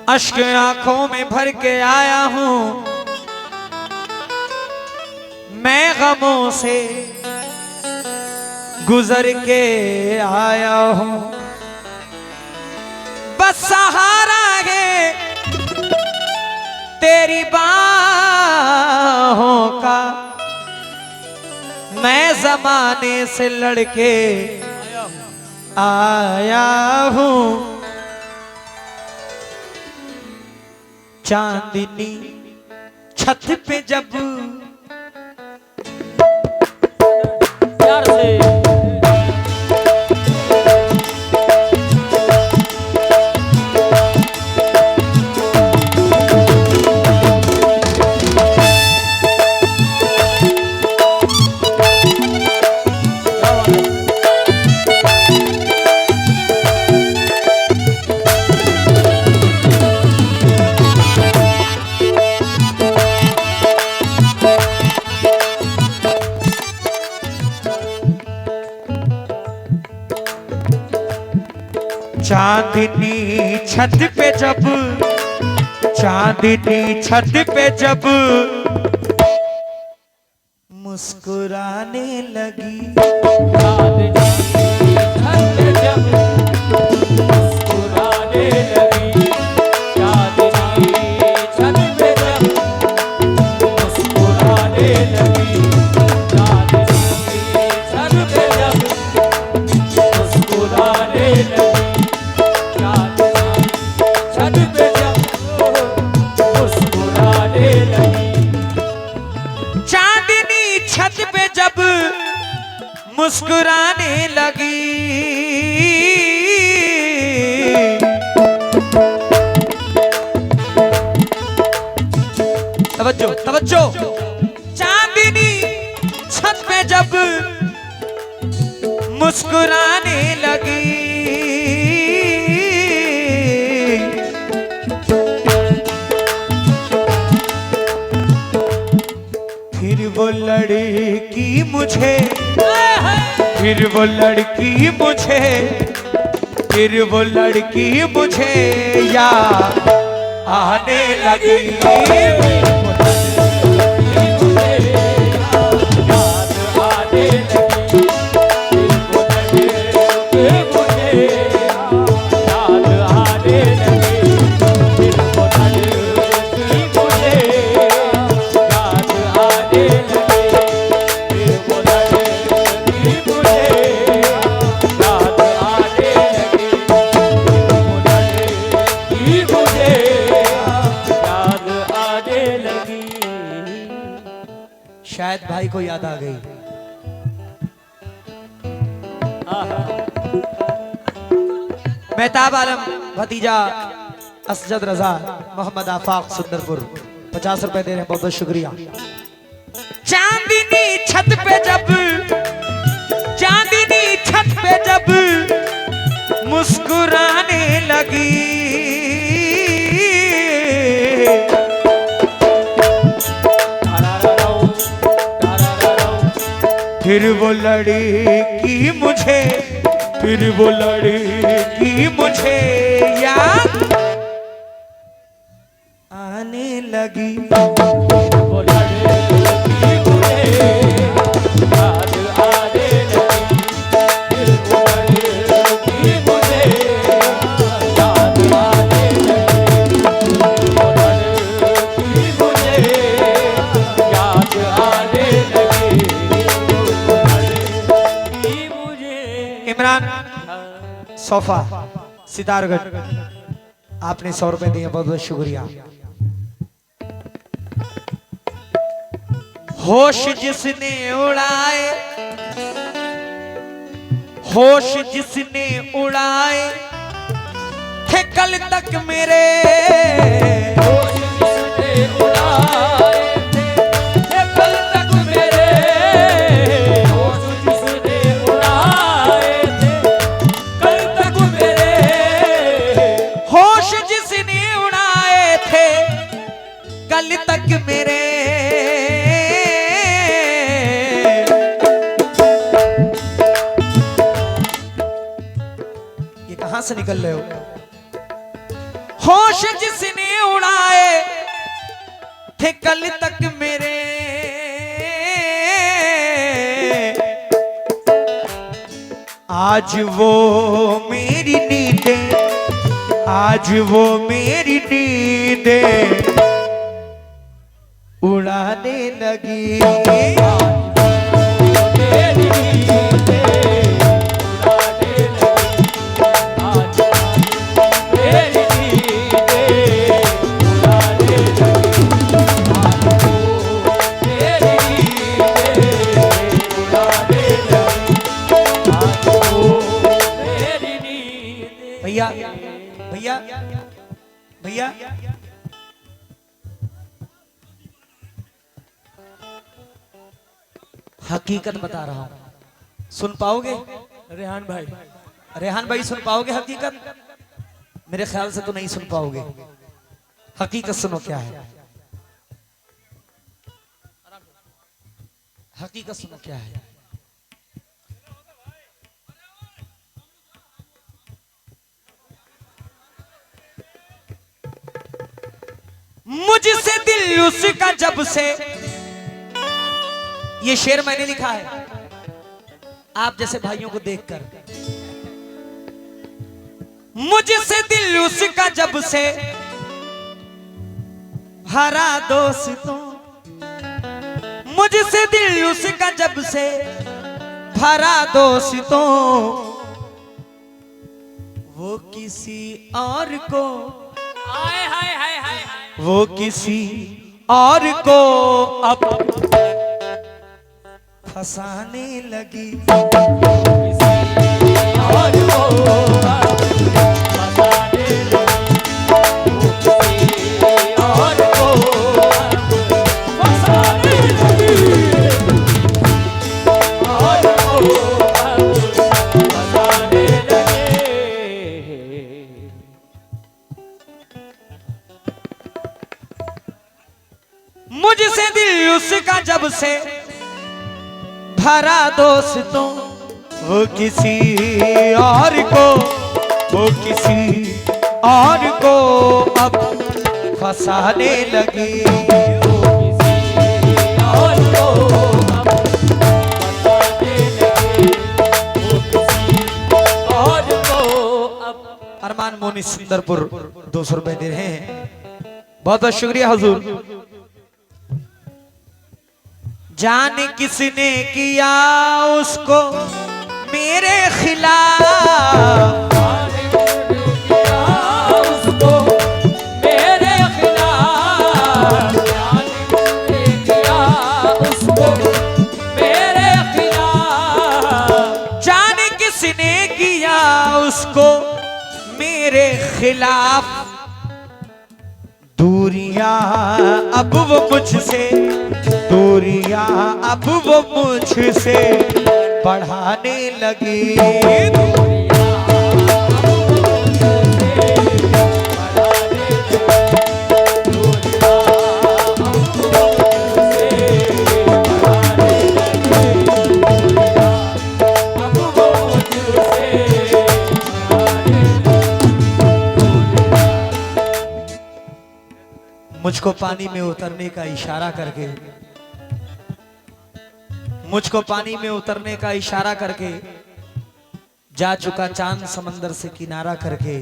अश्क आंखों में भर के आया हूं मैं, गमों से गुजर के आया हूं। बस सहारा है तेरी बाहों का, मैं जमाने से लड़के आया हूं। चांदनी छत पे जब प्यार से चांदनी छत पे जब, चांदनी छत पे जब मुस्कुराने लगी, चांदनी छत पे जब मुस्कुराने लगी, चांदनी छत पे जब मुस्कुराने लगी, चांदनी छत पे जब मुस्कुराने लगी, छत पे जब मुस्कुराने लगी। तवज्जो तवज्जो, चांदनी छत पे जब मुस्कुराने लगी, फिर वो लड़की मुझे, फिर वो लड़की मुझे, फिर वो लड़की मुझे याद आने लगी, शायद भाई को याद आ गई। मेहताब आलम भतीजा असजद रजा मोहम्मद आफाक सुंदरपुर 50 रुपए दे रहे हैं, बहुत बहुत शुक्रिया। चांदनी छत पे जब, चांदनी छत पे जब मुस्कुराने लगी, फिर वो लड़की मुझे, फिर वो लड़की मुझे याद आने लगी, वो लड़की मुझे याद आने लगी, फिर वो लड़की मुझे याद आने लगी, वो लड़की मुझे याद आने लगी। इमरान सोफा सितारगढ़, आपने 100 रुपए दिए, बहुत बहुत शुक्रिया। होश जिसने उड़ाए, होश जिसने उड़ाए थे कल तक मेरे, होश जिसने उड़ाए थे कल तक मेरे, होश जिसने उड़ाए थे कल तक मेरे, होश जिसने उड़ाए थे कल तक मेरे, से निकल रहे हो। होश जिसने उड़ाए थे कल तक मेरे, आज वो मेरी नींदें, आज वो मेरी नींदें उड़ाने लगी। भैया भैया भैया हकीकत बता रहा हूं, सुन पाओगे? रेहान भाई, रेहान भाई सुन पाओगे हकीकत? मेरे ख्याल से तो नहीं सुन पाओगे। हकीकत सुनो क्या है, हकीकत सुनो क्या है। मुझसे दिल उसका जब से, ये शेर मैंने लिखा है आप जैसे भाइयों को देखकर। मुझसे दिल उसका जब से हरा दोस्तों, मुझसे दिल उसका जब से भरा दोस्तों, वो किसी और को, हाय हाय हाय हाय, वो किसी और को अब फंसाने लगी। और वो फंसाने लगी, और वो फंसाने लगी, और वो फंसाने लगे। मुझसे दिल उसका जब से भरा दोस्तों, वो किसी और को, वो किसी और को अब फंसाने लगी। और वो अब फंसाने लगे, वो किसी और को अब। अरमान मोनी सुंदरपुर 200 रुपए दे रहे हैं, बहुत बहुत शुक्रिया हुजूर। जाने किसने किया उसको मेरे खिलाफ, उसको मेरे खिलाफ, उसको मेरे खिलाफ, जाने किसने किया उसको मेरे खिलाफ। दूरियां अब वो मुझसे, दूरियां अब वो मुझसे बढ़ाने लगी। मुझको पानी में उतरने का इशारा करके, मुझको पानी में उतरने का इशारा करके जा चुका चांद समंदर से किनारा करके।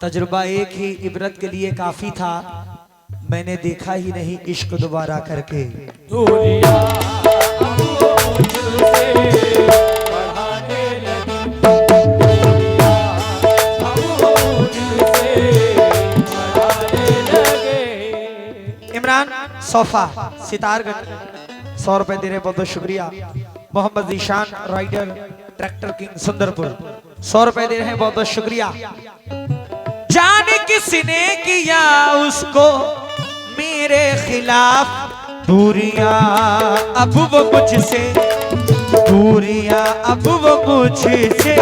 तजुर्बा एक ही इबरत के लिए काफी था, मैंने देखा ही नहीं इश्क दोबारा करके। इमरान सोफा सितारगढ़ 100 रुपए दे रहे, बहुत बहुत शुक्रिया। Mohammad Ishan rider tractor king Sundarpur 100 रुपए दे रहे हैं, बहुत बहुत शुक्रिया। जाने किसने किया उसको मेरे खिलाफ। दूरियां अब वो मुझसे, दूरियां अब वो मुझसे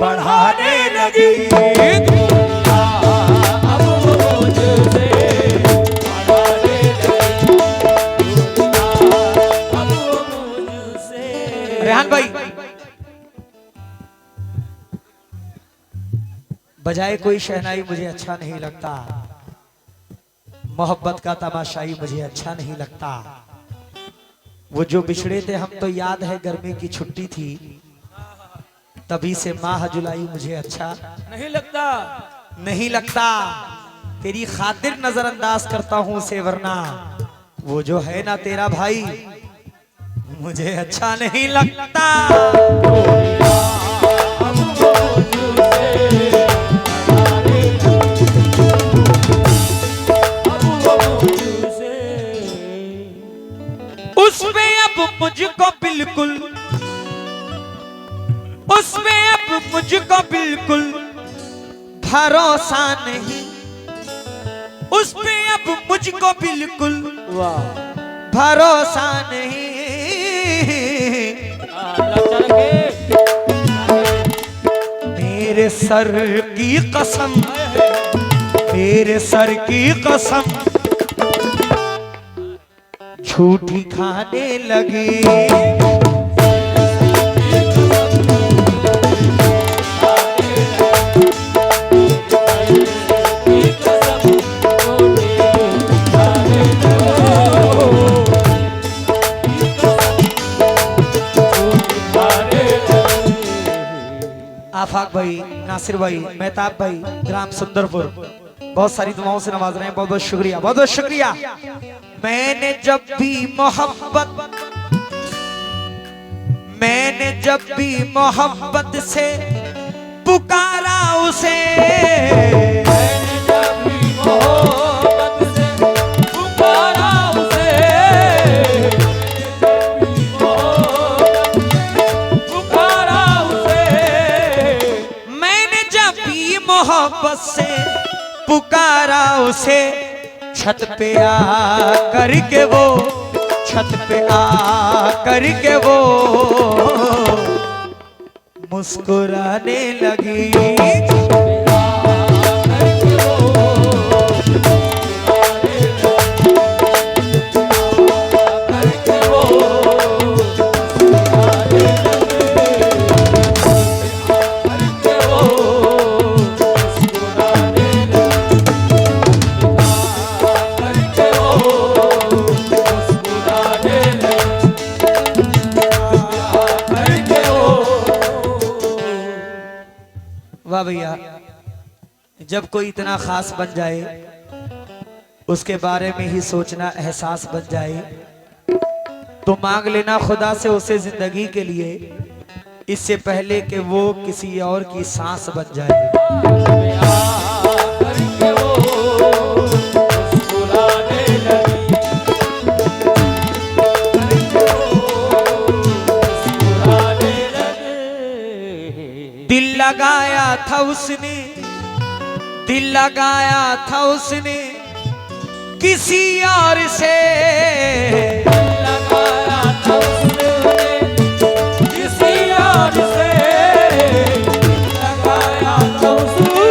बढ़ाने लगी। रेहान भाई बजाए कोई शहनाई मुझे अच्छा नहीं लगता, मोहब्बत का तमाशाई मुझे अच्छा नहीं लगता। वो जो बिछड़े थे हम तो याद है गर्मी की छुट्टी थी, तभी से माह जुलाई मुझे अच्छा नहीं लगता। नहीं लगता। तेरी खातिर नजरअंदाज करता हूं उसे, वरना वो जो है ना तेरा भाई मुझे अच्छा नहीं लगता। उसमें अब मुझको बिल्कुल, उसमें अब मुझको बिल्कुल भरोसा नहीं, उसमें अब मुझको बिल्कुल वाह भरोसा नहीं। चल के मेरे सर की कसम, मेरे सर की कसम झूठी खाने लगी। आफाक भाई, नासिर भाई, मेहताब भाई, ग्राम सुंदरपुर बहुत सारी दुआओं से नवाज रहे हैं। बहुत बहुत शुक्रिया, बहुत बहुत शुक्रिया। मैंने जब भी मोहब्बत, मैंने जब भी मोहब्बत से पुकारा उसे, मैंने जब भी मोहब्बत से पुकारा उसे, पुकारा उसे, मैंने जब भी मोहब्बत से पुकारा उसे, छत पे आ करके वो, छत पे आ करके वो मुस्कुराने लगी। वाह भैया, जब कोई इतना खास बन जाए उसके बारे में ही सोचना एहसास बन जाए, तो मांग लेना खुदा से उसे जिंदगी के लिए, इससे पहले कि वो किसी और की सांस बन जाए। दिल लगाया था उसने, दिल लगाया था उसने किसी और से, लगाया था उसने किसी और से, लगाया था उसने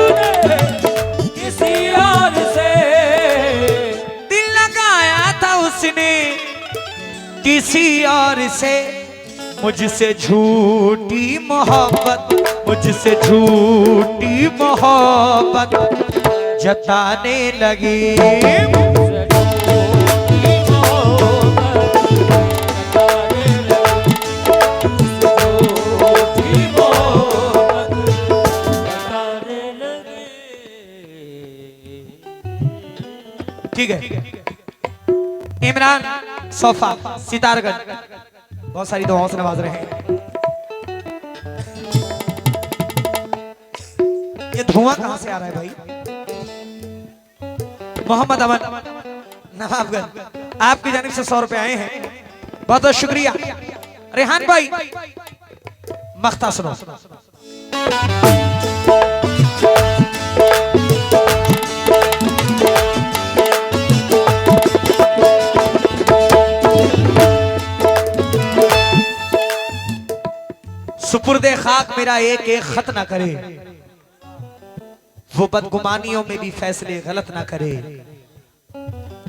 किसी और से, दिल लगाया था उसने किसी और से। मुझसे झूठी मोहब्बत, मुझसे झूठी मोहब्बत जताने लगी। ठीक है, इमरान सोफा सितारगंज बहुत सारी दुआओं से नवाज रहे हैं। ये धुआं कहां से आ रहा है भाई? मोहम्मद अमन नवाबगंज, आपकी जानिब से 100 रुपए आए हैं, बहुत बहुत शुक्रिया। रेहान भाई मख्ता सुनो। सुपुर्दे खाक मेरा एक एक खत ना करे, वो बदगुमानियों में भी फैसले गलत ना करे।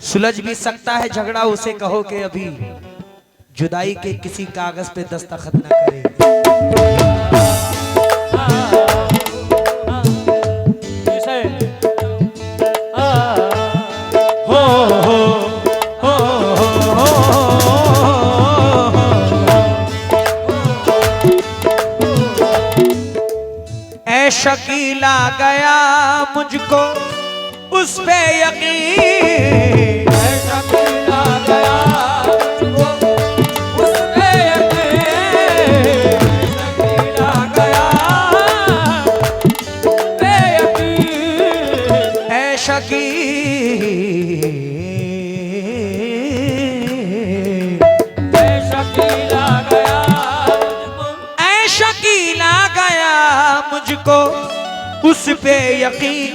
सुलझ भी सकता है झगड़ा, उसे कहो कि अभी जुदाई के किसी कागज पे दस्तखत ना करे। गया मुझको उस पे यकीन, ऐसा पीला गया मुझको उस पे यकीन, ऐसा पीला गया पे यकीन, ऐशा की ऐसा पीला गया मुझको ऐशा कीला गया मुझको उस पे यकीन,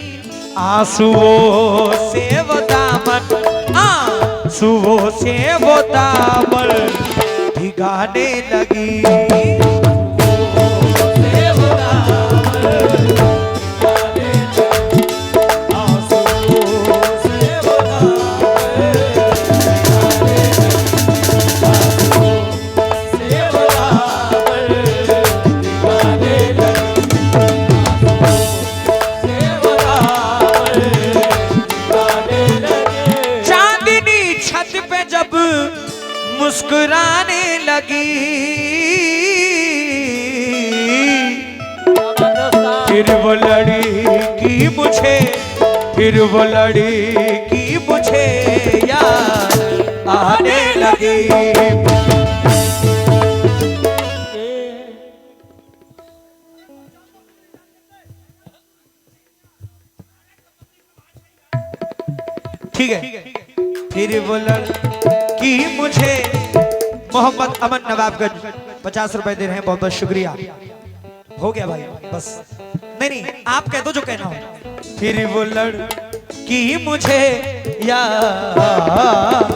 आंसुओं से वो दामन, आंसुओं से वो दामन भिगाने लगी, चांदनी छत पे जब मुस्कुराने लगी, फिर वो लड़की मुझे, फिर वो लड़की मुझे याद आने लगी। ठीक है, फिर वो लड़की मुझे, मोहम्मद अमन नवाबगंज 50 रुपए दे रहे हैं, बहुत बहुत शुक्रिया। हो गया भाई, बस नहीं नहीं आप कह दो जो कहना हो। फिर वो लड़की मुझे याद